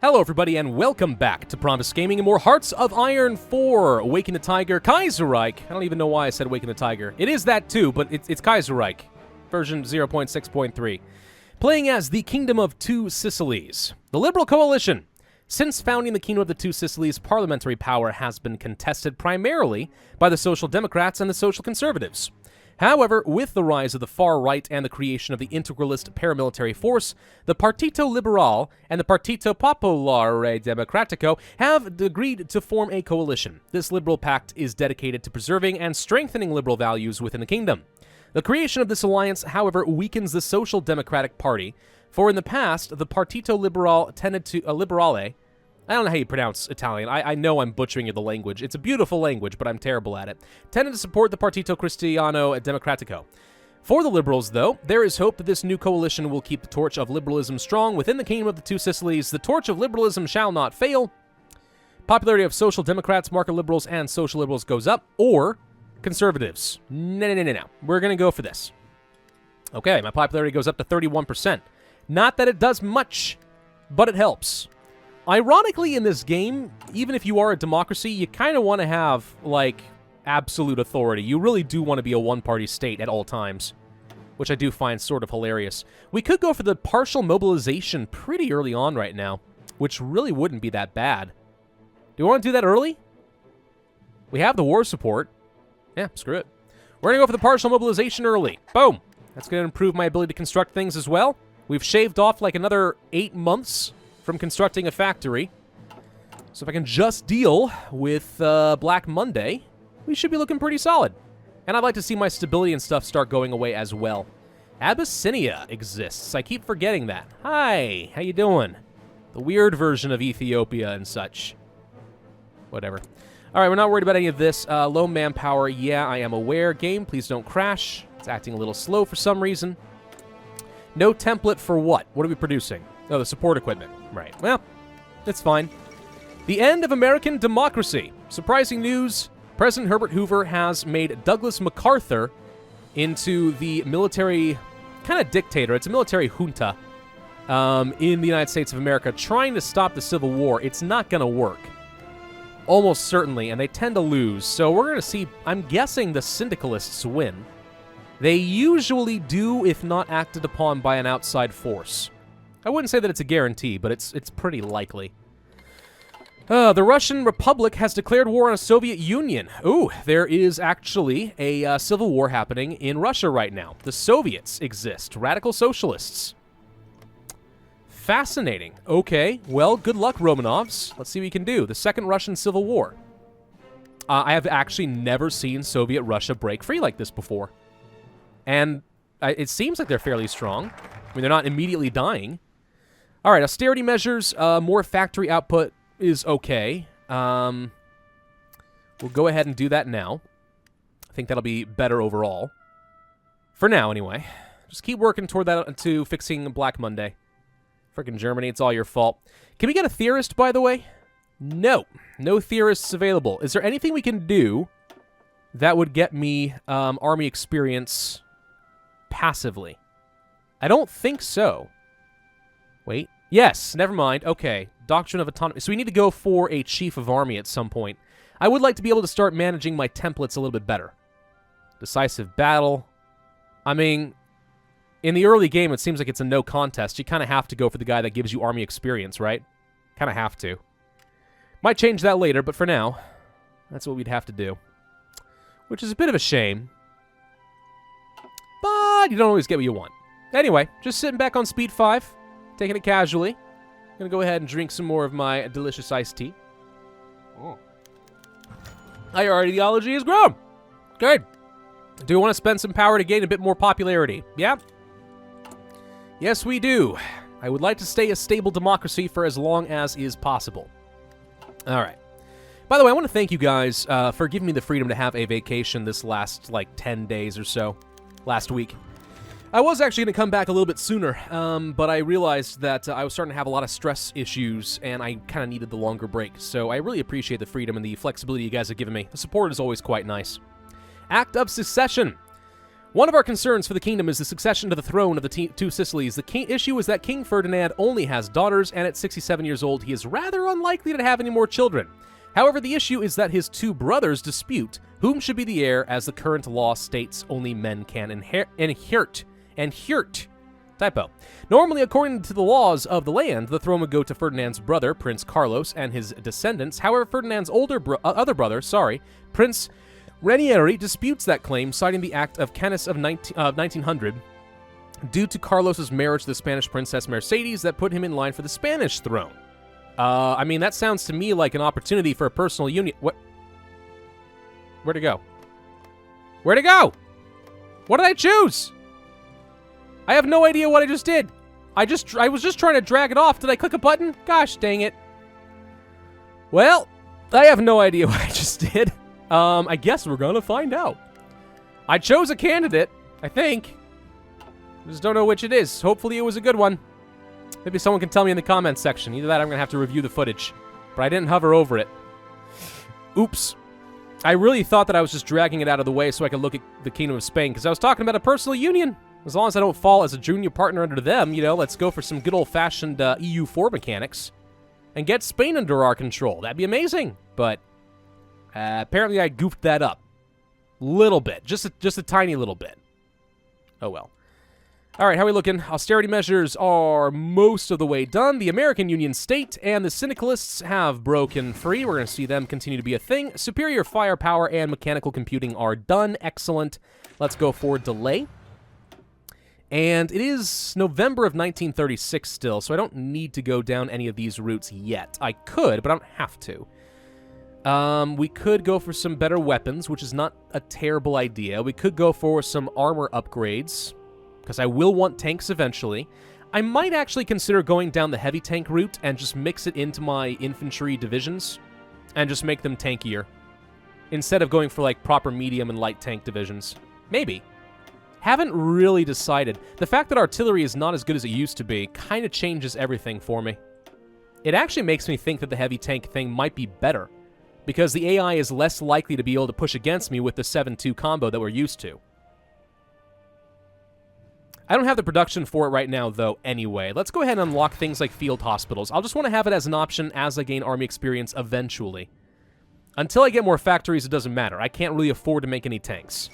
Hello everybody and welcome back to Pravus Gaming and more Hearts of Iron 4, Awaken the Tiger, Kaiserreich. I don't even know why I said Awaken the Tiger. It is that too, but it's Kaiserreich, version 0.6.3. Playing as the Kingdom of Two Sicilies, the Liberal Coalition. Since founding the Kingdom of the Two Sicilies, parliamentary power has been contested primarily by the Social Democrats and the Social Conservatives. However, with the rise of the far right and the creation of the integralist paramilitary force, the Partito Liberal and the Partito Popolare Democratico have agreed to form a coalition. This liberal pact is dedicated to preserving and strengthening liberal values within the kingdom. The creation of this alliance, however, weakens the Social Democratic Party, for in the past, the Partito Liberal tended to Liberale. I don't know how you pronounce Italian. I know I'm butchering the language. It's a beautiful language, but I'm terrible at it. Tended to support the Partito Cristiano Democratico. For the Liberals, though, there is hope that this new coalition will keep the torch of liberalism strong within the Kingdom of the Two Sicilies. The torch of liberalism shall not fail. Popularity of Social Democrats, market liberals, and social liberals goes up, or conservatives. No. We're going to go for this. Okay, my popularity goes up to 31%. Not that it does much, but it helps. Ironically, in this game, even if you are a democracy, you kind of want to have, like, absolute authority. You really do want to be a one-party state at all times, which I do find sort of hilarious. We could go for the partial mobilization pretty early on right now, which really wouldn't be that bad. Do we want to do that early? We have the war support. Yeah, screw it. We're going to go for the partial mobilization early. Boom! That's going to improve my ability to construct things as well. We've shaved off, like, another 8 months from constructing a factory. So if I can just deal with Black Monday, we should be looking pretty solid. And I'd like to see my stability and stuff start going away as well. Abyssinia exists. I keep forgetting that. Hi, how you doing? The weird version of Ethiopia and such. Whatever. All right, we're not worried about any of this. Low manpower, yeah, I am aware. Game, please don't crash. It's acting a little slow for some reason. No template for what? What are we producing? Oh, the support equipment. Right. Well, it's fine. The end of American democracy. Surprising news. President Herbert Hoover has made Douglas MacArthur into the military kind of dictator. It's a military junta in the United States of America trying to stop the Civil War. It's not going to work. Almost certainly, and they tend to lose. So we're going to see, I'm guessing the syndicalists win. They usually do if not acted upon by an outside force. I wouldn't say that it's a guarantee, but it's pretty likely. The Russian Republic has declared war on the Soviet Union. Ooh, there is actually a civil war happening in Russia right now. The Soviets exist. Radical socialists. Fascinating. Okay, well, good luck, Romanovs. Let's see what you can do. The Second Russian Civil War. I have actually never seen Soviet Russia break free like this before. And it seems like they're fairly strong. I mean, they're not immediately dying. All right, austerity measures, more factory output is okay. We'll go ahead and do that now. I think that'll be better overall. For now, anyway. Just keep working toward that to fixing Black Monday. Frickin' Germany, it's all your fault. Can we get a theorist, by the way? No. No theorists available. Is there anything we can do that would get me army experience passively? I don't think so. Wait. Yes, never mind. Okay. Doctrine of Autonomy. So we need to go for a chief of army at some point. I would like to be able to start managing my templates a little bit better. Decisive battle. I mean, in the early game, it seems like it's a no contest. You kind of have to go for the guy that gives you army experience, right? Kind of have to. Might change that later, but for now, that's what we'd have to do. Which is a bit of a shame. But you don't always get what you want. Anyway, just sitting back on speed 5. Taking it casually. Gonna go ahead and drink some more of my delicious iced tea. Oh. Our ideology has grown. Good. Do we want to spend some power to gain a bit more popularity? Yeah? Yes, we do. I would like to stay a stable democracy for as long as is possible. All right. By the way, I want to thank you guys for giving me the freedom to have a vacation this last, like, 10 days or so. Last week. I was actually going to come back a little bit sooner, but I realized that I was starting to have a lot of stress issues, and I kind of needed the longer break. So I really appreciate the freedom and the flexibility you guys have given me. The support is always quite nice. Act of Secession. One of our concerns for the kingdom is the succession to the throne of the Two Sicilies. The issue is that King Ferdinand only has daughters, and at 67 years old, he is rather unlikely to have any more children. However, the issue is that his two brothers dispute whom should be the heir, as the current law states only men can inherit. Typo. Normally, according to the laws of the land, the throne would go to Ferdinand's brother, Prince Carlos, and his descendants. However, Ferdinand's other brother, Prince Ranieri, disputes that claim, citing the Act of Canis of 1900 due to Carlos's marriage to the Spanish princess Mercedes that put him in line for the Spanish throne. I mean, that sounds to me like an opportunity for a personal union. What? Where'd it go? Where'd it go? What did I choose? I have no idea what I just did. I was just trying to drag it off. Did I click a button? Gosh dang it. Well, I have no idea what I just did. I guess we're gonna find out. I chose a candidate, I think. I just don't know which it is. Hopefully it was a good one. Maybe someone can tell me in the comments section. Either that or I'm gonna have to review the footage. But I didn't hover over it. Oops. I really thought that I was just dragging it out of the way so I could look at the Kingdom of Spain, because I was talking about a personal union. As long as I don't fall as a junior partner under them, you know, let's go for some good old-fashioned EU4 mechanics and get Spain under our control. That'd be amazing. But apparently I goofed that up. Little bit. Just a tiny little bit. Oh well. Alright, how are we looking? Austerity measures are most of the way done. The American Union State and the syndicalists have broken free. We're going to see them continue to be a thing. Superior firepower and mechanical computing are done. Excellent. Let's go for delay. And it is November of 1936 still, so I don't need to go down any of these routes yet. I could, but I don't have to. We could go for some better weapons, which is not a terrible idea. We could go for some armor upgrades, because I will want tanks eventually. I might actually consider going down the heavy tank route and just mix it into my infantry divisions and just make them tankier, instead of going for like proper medium and light tank divisions. Maybe. Haven't really decided. The fact that artillery is not as good as it used to be kind of changes everything for me. It actually makes me think that the heavy tank thing might be better, because the AI is less likely to be able to push against me with the 7-2 combo that we're used to. I don't have the production for it right now, though, anyway. Let's go ahead and unlock things like field hospitals. I'll just want to have it as an option as I gain army experience eventually. Until I get more factories, it doesn't matter. I can't really afford to make any tanks.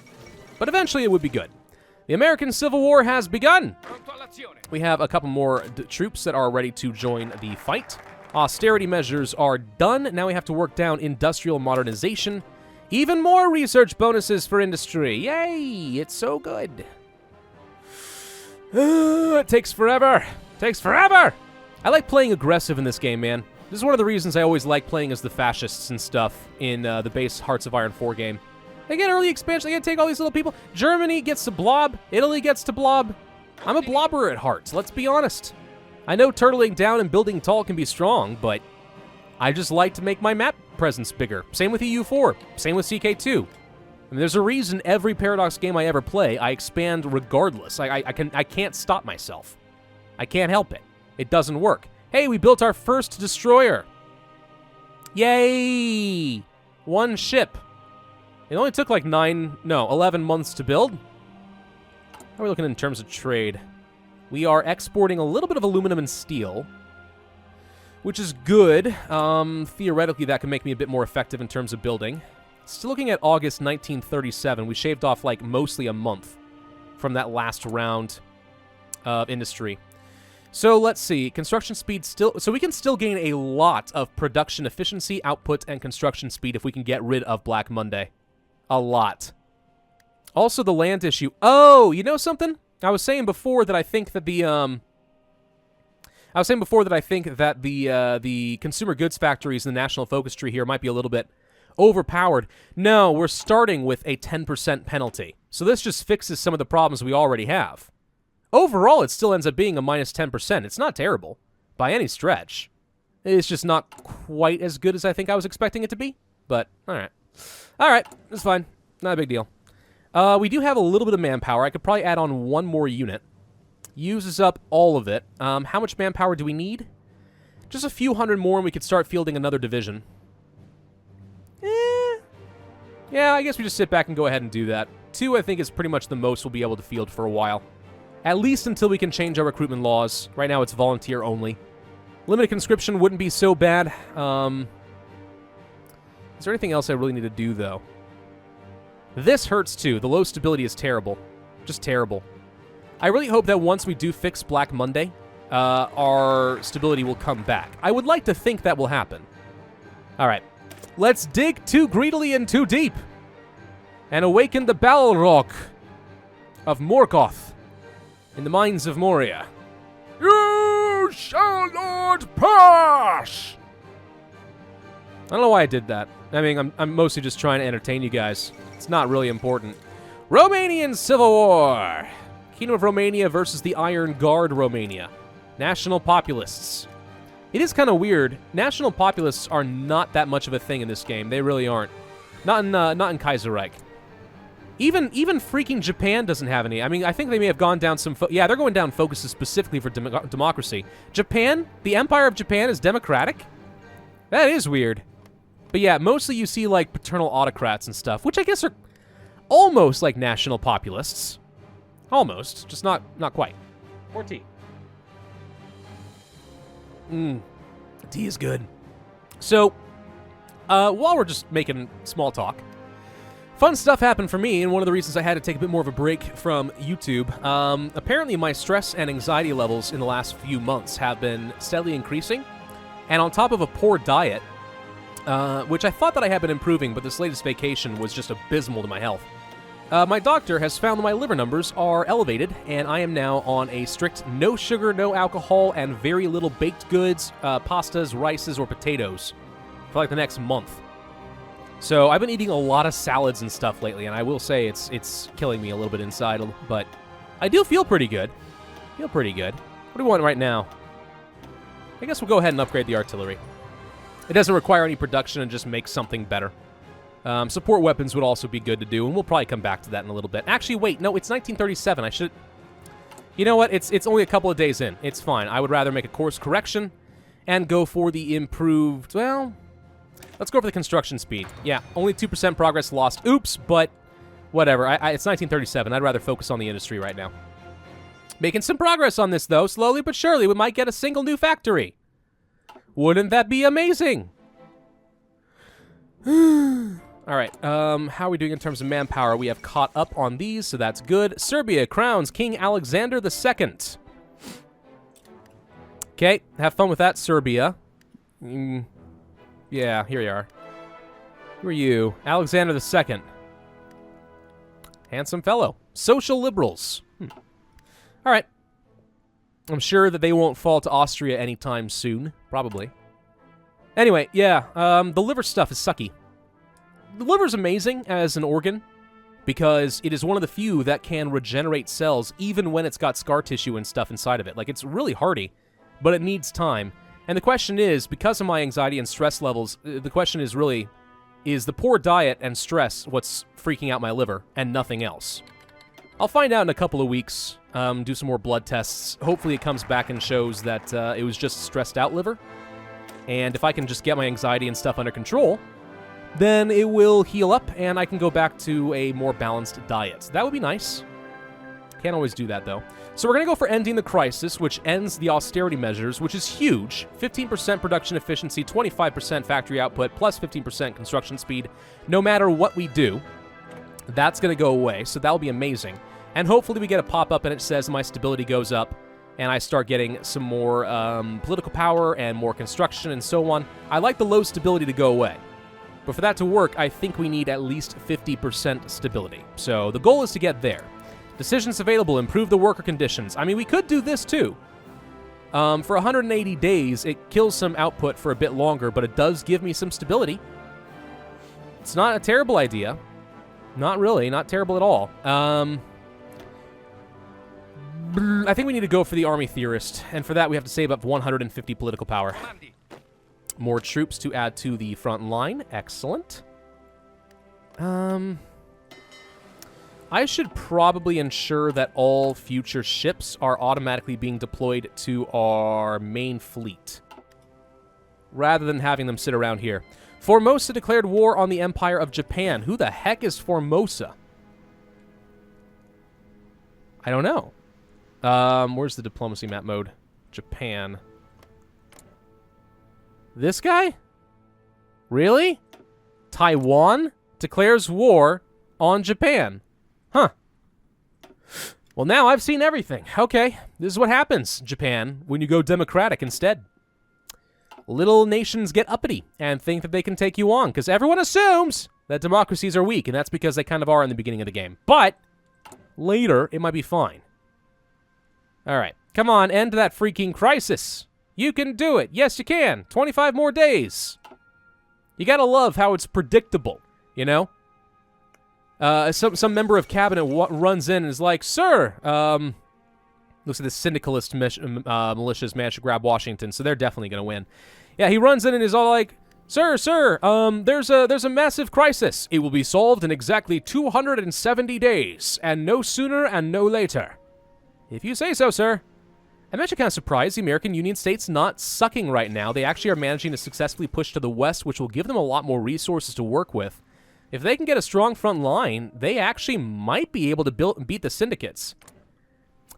But eventually it would be good. The American Civil War has begun. We have a couple more troops that are ready to join the fight. Austerity measures are done. Now we have to work down industrial modernization. Even more research bonuses for industry. Yay! It's so good. It takes forever. Takes forever! I like playing aggressive in this game, man. This is one of the reasons I always like playing as the fascists and stuff in the base Hearts of Iron 4 game. They get early expansion, they get to take all these little people. Germany gets to blob, Italy gets to blob. I'm a blobber at heart, let's be honest. I know turtling down and building tall can be strong, but I just like to make my map presence bigger. Same with EU4, same with CK2. I mean, there's a reason every Paradox game I ever play, I expand regardless. I can't stop myself. I can't help it. It doesn't work. Hey, we built our first destroyer. Yay! One ship. It only took like 11 months to build. How are we looking in terms of trade? We are exporting a little bit of aluminum and steel, which is good. Theoretically, that can make me a bit more effective in terms of building. Still looking at August 1937. We shaved off like mostly a month from that last round of industry. So let's see, construction speed still, so we can still gain a lot of production efficiency, output, and construction speed if we can get rid of Black Monday. A lot. Also, the land issue. Oh, you know something? I was saying before that I think that the consumer goods factories in the national focus tree here might be a little bit overpowered. No, we're starting with a 10% penalty. So this just fixes some of the problems we already have. Overall, it still ends up being a minus 10%. It's not terrible, by any stretch. It's just not quite as good as I think I was expecting it to be, but alright. Alright, it's fine. Not a big deal. We do have a little bit of manpower. I could probably add on one more unit. Uses up all of it. How much manpower do we need? Just a few hundred more and we could start fielding another division. Yeah, I guess we just sit back and go ahead and do that. 2, I think, is pretty much the most we'll be able to field for a while. At least until we can change our recruitment laws. Right now, it's volunteer only. Limited conscription wouldn't be so bad. Is there anything else I really need to do, though? This hurts, too. The low stability is terrible. Just terrible. I really hope that once we do fix Black Monday, our stability will come back. I would like to think that will happen. All right. Let's dig too greedily and too deep and awaken the Balrog of Morgoth in the mines of Moria. You shall not pass! I don't know why I did that. I mean, I'm mostly just trying to entertain you guys. It's not really important. Romanian Civil War. Kingdom of Romania versus the Iron Guard Romania. National Populists. It is kind of weird. National Populists are not that much of a thing in this game. They really aren't. Not in Kaiserreich. Even freaking Japan doesn't have any. I mean, I think they may have gone down some... yeah, they're going down focuses specifically for democracy. Japan, the Empire of Japan is democratic? That is weird. But yeah, mostly you see, like, paternal autocrats and stuff, which I guess are almost like national populists. Almost. Just not quite. More tea. Tea is good. So, while we're just making small talk, fun stuff happened for me, and one of the reasons I had to take a bit more of a break from YouTube, apparently my stress and anxiety levels in the last few months have been steadily increasing, and on top of a poor diet, which I thought that I had been improving, but this latest vacation was just abysmal to my health. My doctor has found that my liver numbers are elevated, and I am now on a strict no sugar, no alcohol, and very little baked goods, pastas, rices, or potatoes for like the next month. So I've been eating a lot of salads and stuff lately, and I will say it's killing me a little bit inside, but I do feel pretty good. What do we want right now? I guess we'll go ahead and upgrade the artillery. It doesn't require any production and just makes something better. Support weapons would also be good to do, and we'll probably come back to that in a little bit. Actually, wait, no, it's 1937. I should... You know what? It's only a couple of days in. It's fine. I would rather make a course correction and go for the improved... Well, let's go for the construction speed. Yeah, only 2% progress lost. Oops, but whatever. It's 1937. I'd rather focus on the industry right now. Making some progress on this, though. Slowly but surely, we might get a single new factory. Wouldn't that be amazing? All right, how are we doing in terms of manpower? We have caught up on these, so that's good. Serbia crowns King Alexander II. Okay, have fun with that, Serbia. Yeah, here you are. Who are you? Alexander II. Handsome fellow. Social liberals. All right. I'm sure that they won't fall to Austria anytime soon. Probably. Anyway, yeah, the liver stuff is sucky. The liver's amazing as an organ because it is one of the few that can regenerate cells even when it's got scar tissue and stuff inside of it. Like, it's really hardy, but it needs time. And the question is, because of my anxiety and stress levels, the question is really, is the poor diet and stress what's freaking out my liver and nothing else? I'll find out in a couple of weeks, do some more blood tests. Hopefully it comes back and shows that it was just stressed out liver. And if I can just get my anxiety and stuff under control, then it will heal up, and I can go back to a more balanced diet. That would be nice. Can't always do that, though. So we're going to go for ending the crisis, which ends the austerity measures, which is huge. 15% production efficiency, 25% factory output, plus 15% construction speed. No matter what we do, that's going to go away, so that'll be amazing. And hopefully we get a pop-up and it says my stability goes up, and I start getting some more political power and more construction and so on. I like the low stability to go away. But for that to work, I think we need at least 50% stability. So the goal is to get there. Decisions available, improve the worker conditions. I mean, we could do this too. For 180 days, it kills some output for a bit longer, but it does give me some stability. It's not a terrible idea. Not really, not terrible at all. I think we need to go for the army theorist, and for that we have to save up 150 political power. More troops to add to the front line. Excellent. I should probably ensure that all future ships are automatically being deployed to our main fleet, rather than having them sit around here. Formosa declared war on the Empire of Japan. Who the heck is Formosa? I don't know. Where's the diplomacy map mode? Japan. This guy? Really? Taiwan declares war on Japan. Huh. Well, now I've seen everything. Okay, this is what happens, Japan, when you go democratic instead. Little nations get uppity and think that they can take you on, because everyone assumes that democracies are weak, and that's because they kind of are in the beginning of the game. But later, it might be fine. All right, come on, end that freaking crisis. You can do it. Yes, you can. 25 more days. You gotta love how it's predictable, you know? Some member of cabinet runs in and is like, Sir, looks like the syndicalist militias managed to grab Washington, so they're definitely gonna win. Yeah, he runs in and is all like, Sir, there's a massive crisis. It will be solved in exactly 270 days, and no sooner and no later. If you say so, sir. I'm actually kind of surprised the American Union state's not sucking right now. They actually are managing to successfully push to the west, which will give them a lot more resources to work with. If they can get a strong front line, they actually might be able to beat the syndicates.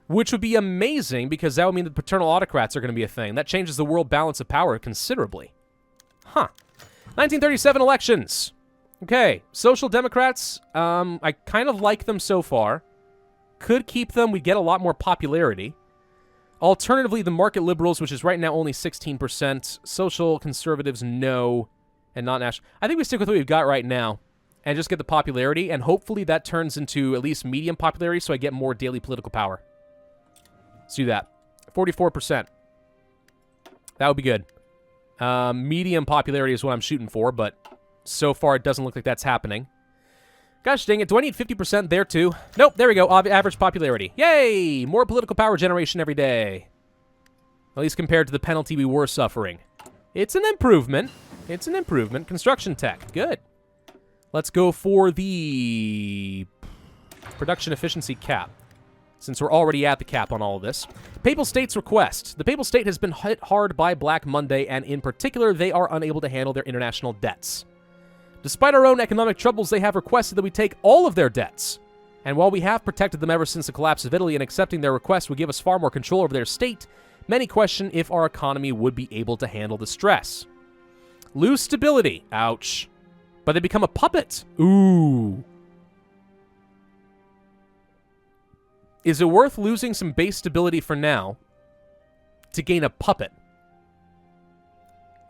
Which would be amazing, because that would mean that paternal autocrats are going to be a thing. That changes the world balance of power considerably. Huh. 1937 elections. Okay, Social Democrats, I kind of like them so far. Could keep them, we get a lot more popularity. Alternatively, the market liberals, which is right now only 16%. Social conservatives, no. And not national. I think we stick with what we've got right now. And just get the popularity, and hopefully that turns into at least medium popularity so I get more daily political power. Let's do that. 44%. That would be good. Medium popularity is what I'm shooting for, but so far it doesn't look like that's happening. Gosh dang it, do I need 50% there too? Nope, there we go, average popularity. Yay! More political power generation every day. At least compared to the penalty we were suffering. It's an improvement. It's an improvement. Construction tech, good. Let's go for the production efficiency cap, since we're already at the cap on all of this. Papal State's request. The Papal State has been hit hard by Black Monday, and in particular, they are unable to handle their international debts. Despite our own economic troubles, they have requested that we take all of their debts. And while we have protected them ever since the collapse of Italy, and accepting their request would give us far more control over their state, many question if our economy would be able to handle the stress. Lose stability. Ouch. But they become a puppet. Ooh. Is it worth losing some base stability for now to gain a puppet?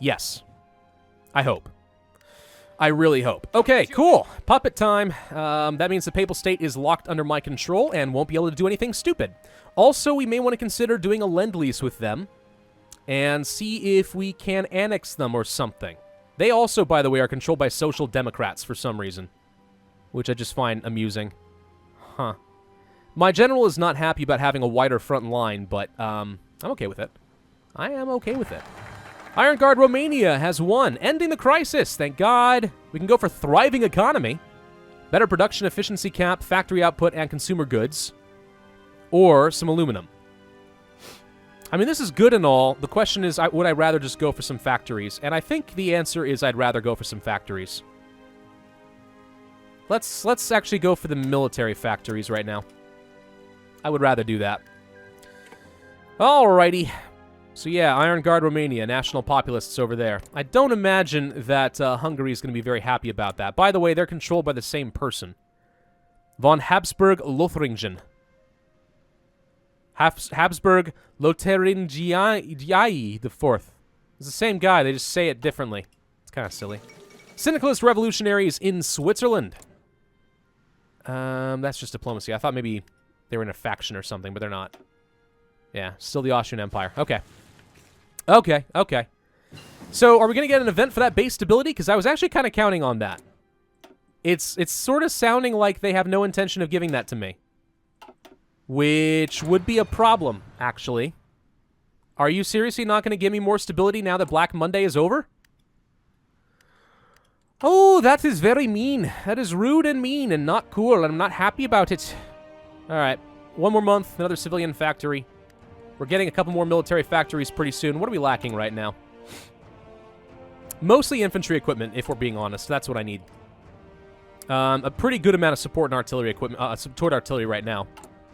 Yes. I hope. I really hope. Okay, cool. Puppet time. That means the Papal State is locked under my control and won't be able to do anything stupid. Also, we may want to consider doing a lend-lease with them and see if we can annex them or something. They also, by the way, are controlled by Social Democrats for some reason, which I just find amusing. Huh. My general is not happy about having a wider front line, but I'm okay with it. I am okay with it. Iron Guard Romania has won, ending the crisis, thank God. We can go for thriving economy, better production efficiency cap, factory output, and consumer goods, or some aluminum. I mean, this is good and all. The question is, would I rather just go for some factories? And I think the answer is I'd rather go for some factories. Let's actually go for the military factories right now. I would rather do that. Alrighty. So yeah, Iron Guard Romania, national populists over there. I don't imagine that Hungary is going to be very happy about that. By the way, they're controlled by the same person. Von Habsburg Lothringen. Habsburg Lotharingiai the Fourth. It's the same guy, they just say it differently. It's kind of silly. Syndicalist revolutionaries in Switzerland. That's just diplomacy. I thought maybe they were in a faction or something, but they're not. Yeah, still the Austrian Empire. Okay. Okay, okay. So, are we going to get an event for that base stability? Because I was actually kind of counting on that. It's sort of sounding like they have no intention of giving that to me. Which would be a problem, actually. Are you seriously not going to give me more stability now that Black Monday is over? Oh, that is very mean. That is rude and mean and not cool, and I'm not happy about it. Alright, one more month, another civilian factory. We're getting a couple more military factories pretty soon. What are we lacking right now? Mostly infantry equipment, if we're being honest. That's what I need. A pretty good amount of support and artillery equipment, toward artillery right now.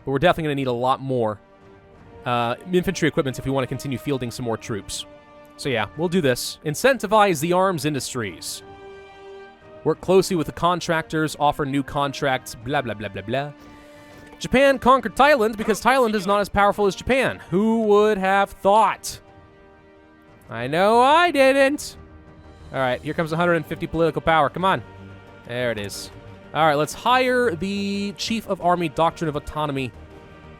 But we're definitely going to need a lot more infantry equipment if we want to continue fielding some more troops. So yeah, we'll do this. Incentivize the arms industries. Work closely with the contractors, offer new contracts, blah, blah, blah, blah, blah. Japan conquered Thailand because Thailand is not as powerful as Japan. Who would have thought? I know I didn't. All right, here comes 150 political power. Come on. There it is. All right, let's hire the Chief of Army Doctrine of Autonomy.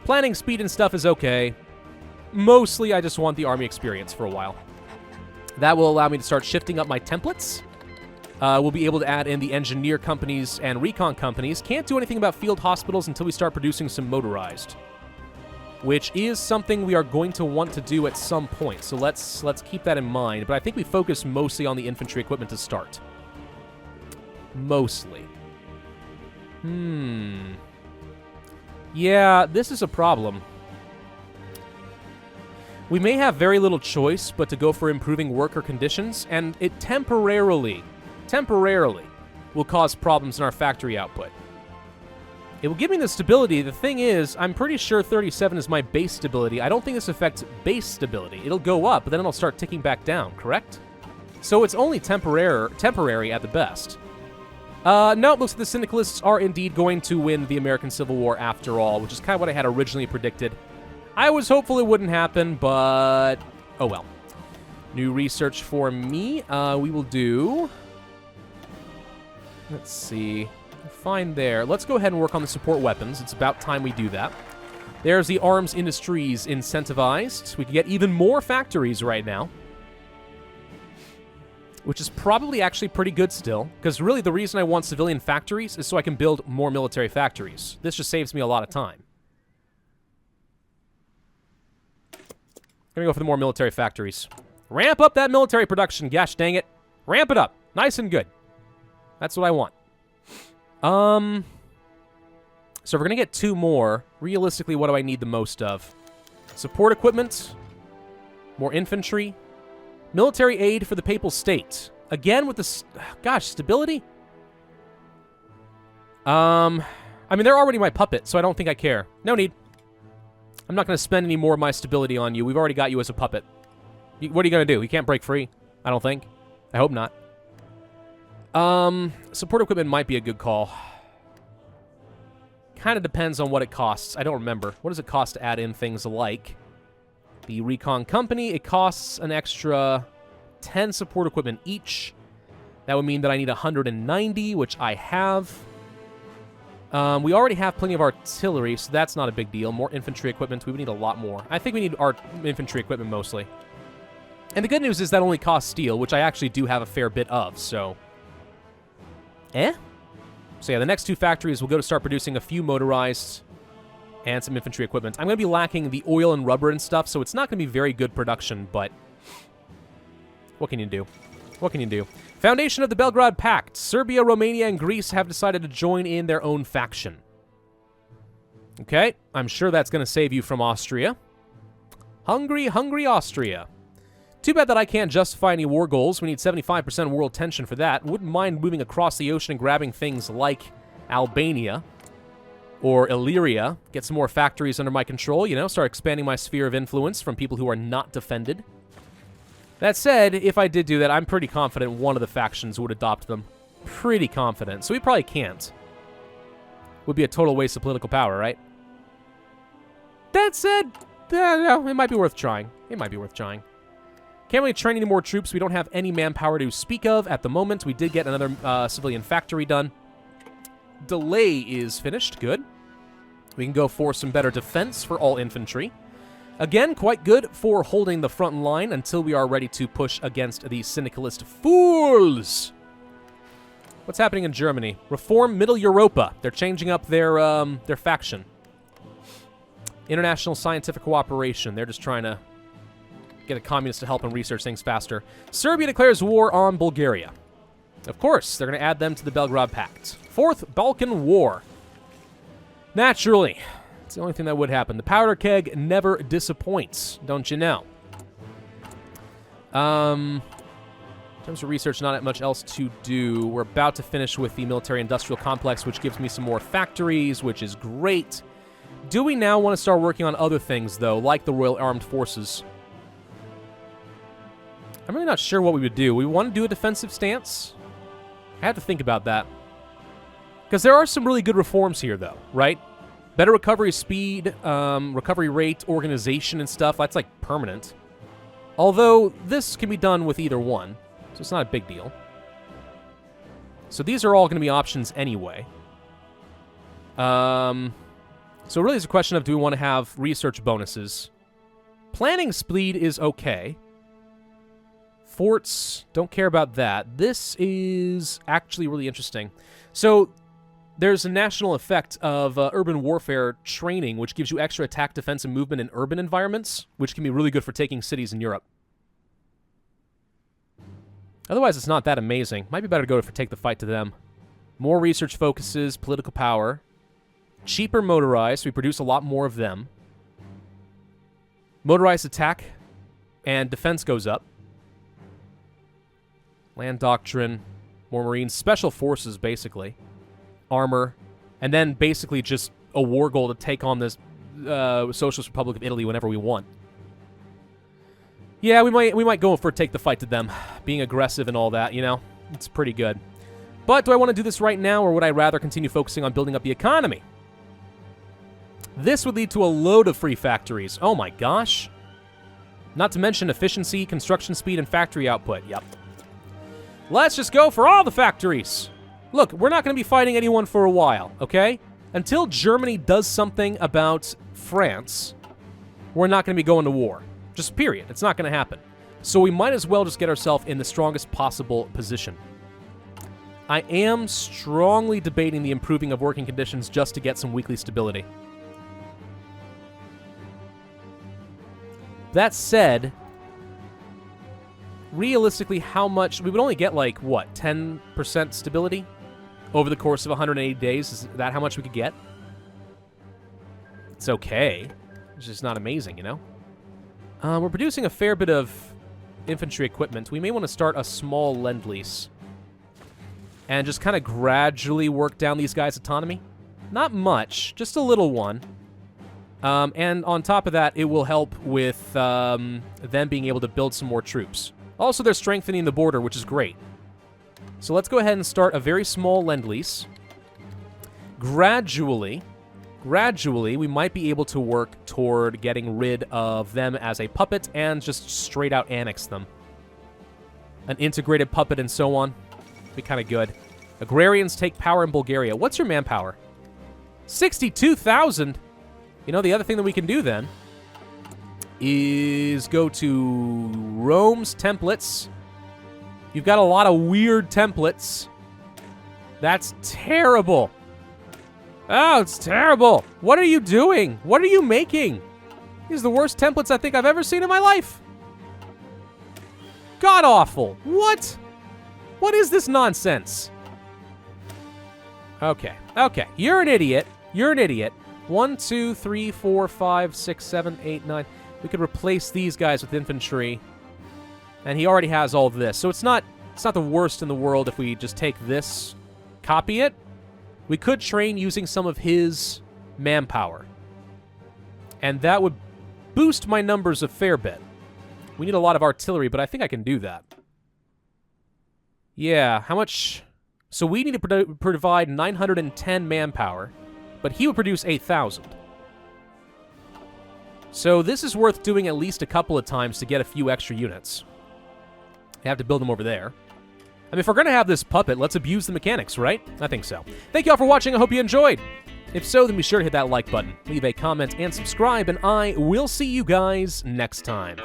Planning speed and stuff is okay. Mostly, I just want the army experience for a while. That will allow me to start shifting up my templates. We'll be able to add in the engineer companies and recon companies. Can't do anything about field hospitals until we start producing some motorized, which is something we are going to want to do at some point. So let's keep that in mind. But I think we focus mostly on the infantry equipment to start. Mostly. Yeah, this is a problem. We may have very little choice but to go for improving worker conditions, and it temporarily will cause problems in our factory output. It will give me the stability. The thing is, I'm pretty sure 37 is my base stability. I don't think this affects base stability. It'll go up, but then it'll start ticking back down, correct? So it's only temporary at the best. No, it looks like the syndicalists are indeed going to win the American Civil War after all, which is kind of what I had originally predicted. I was hopeful it wouldn't happen, but oh well. New research for me. We will do... Let's see. Fine there. Let's go ahead and work on the support weapons. It's about time we do that. There's the arms industries incentivized. We can get even more factories right now, which is probably actually pretty good still, because really the reason I want civilian factories is so I can build more military factories. This just saves me a lot of time. Gonna go for the more military factories. Ramp up that military production, gosh dang it. Ramp it up. Nice and good. That's what I want. So we're gonna get 2 more. Realistically, what do I need the most of? Support equipment, more infantry, military aid for the Papal State. Again with the, gosh, stability? I mean, they're already my puppet, so I don't think I care. No need. I'm not gonna spend any more of my stability on you. We've already got you as a puppet. What are you gonna do? You can't break free, I don't think. I hope not. Support equipment might be a good call. Kind of depends on what it costs. I don't remember. What does it cost to add in things like the recon company? It costs an extra 10 support equipment each. That would mean that I need 190, which I have. We already have plenty of artillery, so that's not a big deal. More infantry equipment. We would need a lot more. I think we need our infantry equipment mostly. And the good news is that only costs steel, which I actually do have a fair bit of, so... So yeah, the next 2 factories will go to start producing a few motorized and some infantry equipment. I'm going to be lacking the oil and rubber and stuff, so it's not going to be very good production, but what can you do? What can you do? Foundation of the Belgrad Pact. Serbia, Romania, and Greece have decided to join in their own faction. Okay, I'm sure that's going to save you from Austria. Hungry, hungry Austria. Too bad that I can't justify any war goals. We need 75% world tension for that. Wouldn't mind moving across the ocean and grabbing things like Albania or Illyria. Get some more factories under my control, you know, start expanding my sphere of influence from people who are not defended. That said, if I did do that, I'm pretty confident one of the factions would adopt them. Pretty confident. So we probably can't. Would be a total waste of political power, right? That said, no, it might be worth trying. It might be worth trying. Can't really train any more troops. We don't have any manpower to speak of at the moment. We did get another civilian factory done. Delay is finished. Good. We can go for some better defense for all infantry. Again, quite good for holding the front line until we are ready to push against the syndicalist fools. What's happening in Germany? Reform Middle Europa. They're changing up their faction. International Scientific Cooperation. They're just trying to get a communist to help them research things faster. Serbia declares war on Bulgaria. Of course, they're going to add them to the Belgrad Pact. 4th Balkan War. Naturally. It's the only thing that would happen. The powder keg never disappoints, don't you know? In terms of research, not much else to do. We're about to finish with the military-industrial complex, which gives me some more factories, which is great. Do we now want to start working on other things, though, like the Royal Armed Forces? I'm really not sure what we would do. We want to do a defensive stance? I have to think about that. Because there are some really good reforms here, though, right? Better recovery speed, recovery rate, organization and stuff. That's, like, permanent. Although, this can be done with either one, so it's not a big deal. So these are all going to be options anyway. So really it's a question of, do we want to have research bonuses? Planning speed is okay. Forts, don't care about that. This is actually really interesting. So there's a national effect of urban warfare training, which gives you extra attack, defense, and movement in urban environments, which can be really good for taking cities in Europe. Otherwise, it's not that amazing. Might be better to go for take the fight to them. More research focuses, political power. Cheaper motorized, we produce a lot more of them. Motorized attack and defense goes up. Land doctrine, more marines, special forces, basically. Armor, and then basically just a war goal to take on this Socialist Republic of Italy whenever we want. Yeah, we might go for take the fight to them. Being aggressive and all that, you know? It's pretty good. But do I want to do this right now, or would I rather continue focusing on building up the economy? This would lead to a load of free factories. Oh my gosh. Not to mention efficiency, construction speed, and factory output. Yep. Let's just go for all the factories. Look, we're not going to be fighting anyone for a while, okay? Until Germany does something about France, we're not going to be going to war. Just period. It's not going to happen. So we might as well just get ourselves in the strongest possible position. I am strongly debating the improving of working conditions just to get some weekly stability. That said, realistically, how much... We would only get, like, what, 10% stability over the course of 180 days? Is that how much we could get? It's okay. It's just not amazing, you know? We're producing a fair bit of infantry equipment. We may want to start a small lend-lease. And just kind of gradually work down these guys' autonomy. Not much, just a little one. And on top of that, it will help with them being able to build some more troops. Also, they're strengthening the border, which is great. So let's go ahead and start a very small lend-lease. Gradually, we might be able to work toward getting rid of them as a puppet and just straight out annex them. An integrated puppet and so on. Be kind of good. Agrarians take power in Bulgaria. What's your manpower? 62,000. You know, the other thing that we can do then is go to Rome's templates. You've got a lot of weird templates. That's terrible. Oh, it's terrible. What are you doing? What are you making? These are the worst templates I think I've ever seen in my life. God awful. What? What is this nonsense? Okay. Okay. You're an idiot. You're an idiot. 1, 2, 3, 4, 5, 6, 7, 8, 9. We could replace these guys with infantry. And he already has all of this. So it's not the worst in the world if we just take this, copy it. We could train using some of his manpower. And that would boost my numbers a fair bit. We need a lot of artillery, but I think I can do that. Yeah, how much? So we need to provide 910 manpower, but he would produce 8,000. So this is worth doing at least a couple of times to get a few extra units. I have to build them over there. I mean, if we're going to have this puppet, let's abuse the mechanics, right? I think so. Thank you all for watching. I hope you enjoyed. If so, then be sure to hit that like button, leave a comment, and subscribe, and I will see you guys next time.